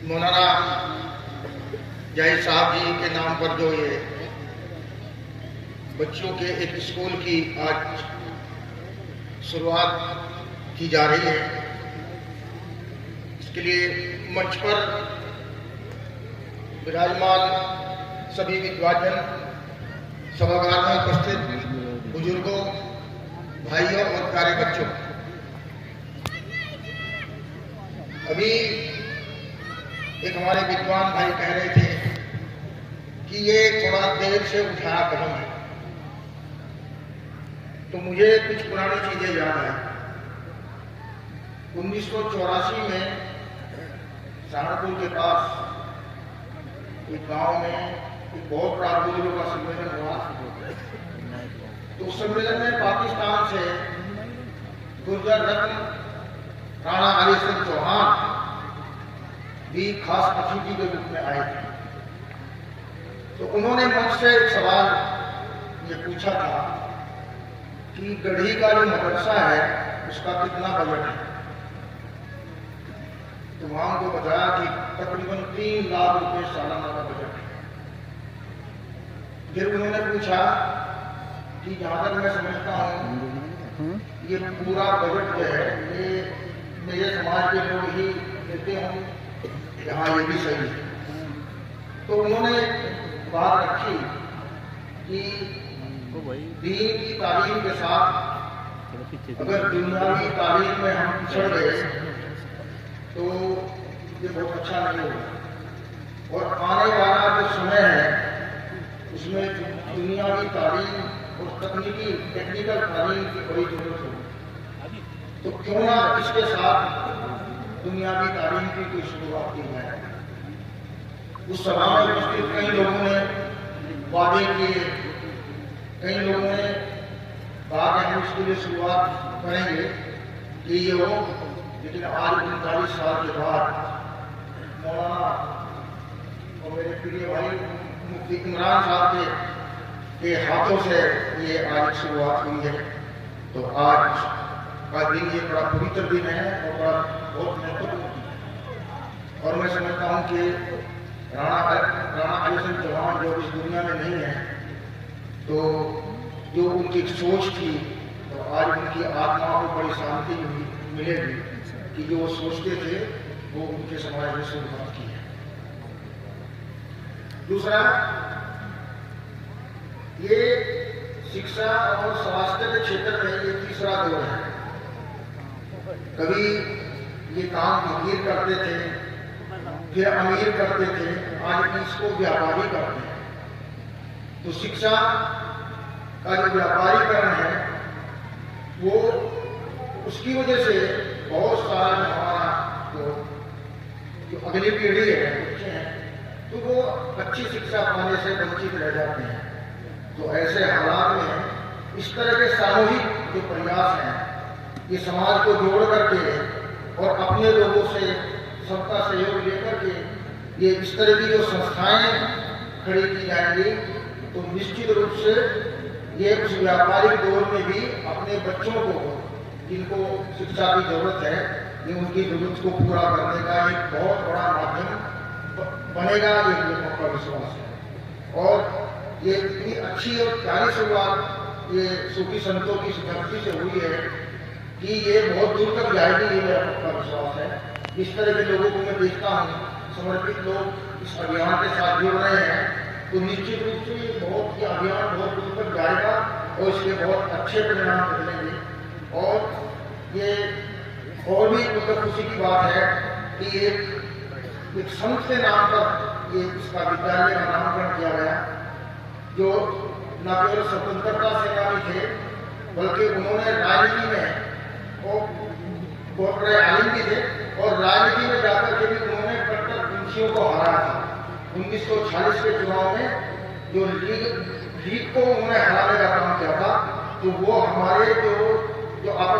मौलाना जाहिद साहब जी के नाम पर जो ये बच्चों के एक स्कूल की आज शुरुआत की जा रही है, इसके लिए मंच पर विराजमान सभी विद्वानजन, सभागार में उपस्थित बुजुर्गों, भाइयों और प्यारे बच्चों, अभी एक हमारे विद्वान भाई कह रहे थे कि ये थोड़ा देर से उठाया कदम है, तो मुझे कुछ पुरानी चीजें याद आई। 1984 में सहारनपुर के पास एक गांव में एक बहुत बड़ा बुजुर्गों का सम्मेलन हुआ। तो उस सम्मेलन में पाकिस्तान से गुर्जर रत्न राणा अली सिंह चौहान भी खास अतिथि के रूप में आए थे। तो उन्होंने मुझसे एक सवाल ये पूछा था कि गढ़ी का जो मदरसा है उसका कितना बजट है। तो वहां उनको बताया कि तकरीबन 3 लाख रुपए सालाना का बजट है। फिर उन्होंने पूछा कि जहां तक मैं समझता हूं ये पूरा बजट जो है ये मेरे समाज के लोग ही देते हों, हाँ ये भी सही है। तो उन्होंने बात रखी कि दीन की तालीम के साथ अगर दुनियावी तालीम में हम पिछड़ गए तो ये बहुत अच्छा नहीं होगा, और आने वाला जो समय है उसमें दुनियावी तालीम और टेक्निकल तालीम की बड़ी जरूरत होगी। तो क्यों ना इसके साथ दुनियावी तालीम की कोई शुरुआत की है। उस सभा में उपस्थित कई लोगों ने वादे किए, कई लोगों ने कहा कि हम इसके लिए शुरुआत करेंगे कि ये हो, लेकिन आज 39 साल के बाद मौलाना और मेरे प्रिय भाई मुफ्ती इमरान साहब के हाथों से ये आज शुरुआत हुई है। तो आज का दिन ये बड़ा पवित्र दिन है और बड़ा बहुत महत्वपूर्ण दिन है। और मैं समझता हूँ कि राणा अली सिंह चौहान जो इस दुनिया में नहीं है, तो जो उनकी सोच थी, तो आज उनकी आत्मा को बड़ी शांति मिलेगी कि जो वो सोचते थे वो उनके समाज में शुरुआत की है। दूसरा, ये शिक्षा और स्वास्थ्य के क्षेत्र में ये तीसरा दौर है। कभी ये काम फकीर करते थे, फिर अमीर करते थे, आज इसको व्यापारी करते हैं। तो शिक्षा का जो व्यापारीकरण है वो उसकी वजह से बहुत सारा हमारा जो अगली पीढ़ी है बच्चे हैं, तो वो अच्छी शिक्षा पाने से वंचित रह जाते हैं। तो ऐसे हालात में इस तरह के सामूहिक जो प्रयास हैं ये समाज को जोड़ करके और अपने लोगों से सबका सहयोग लेकर के ये इस तरह की जो संस्थाएं खड़ी की जाएंगी, तो निश्चित रूप से ये उस व्यापारिक दौर में भी अपने बच्चों को जिनको शिक्षा की जरूरत है, ये उनकी जरूरत को पूरा करने का एक बहुत बड़ा माध्यम बनेगा, ये मुझे पक्का विश्वास है। और ये इतनी अच्छी और प्यारी शुरुआत ये सूफी संतों की धरती से हुई है कि ये बहुत दूर तक जाएगी, ये मेरा पक्का विश्वास है। इस तरह के लोगों को मैं देखता हूँ, समर्पित लोग इस अभियान के साथ जुड़ रहे हैं, तो निश्चित रूप से ये अभियान बहुत दूर तक जाएगा और इसके बहुत अच्छे परिणाम निकलेंगे। और ये और भी मतलब खुशी की बात है कि एक संत के नाम पर ये इसका विद्यालय का नामकरण किया गया, जो न केवल स्वतंत्रता सेनानी थे बल्कि उन्होंने राजनीति में बहुत बड़े आलिम भी थे, और राजनीति में जाकर के भी उन्होंने कट्टर पंथियों को हराया था। 1946 के चुनाव में जो लीग को उन्होंने हराने का काम किया था, तो वो हमारे जो आपस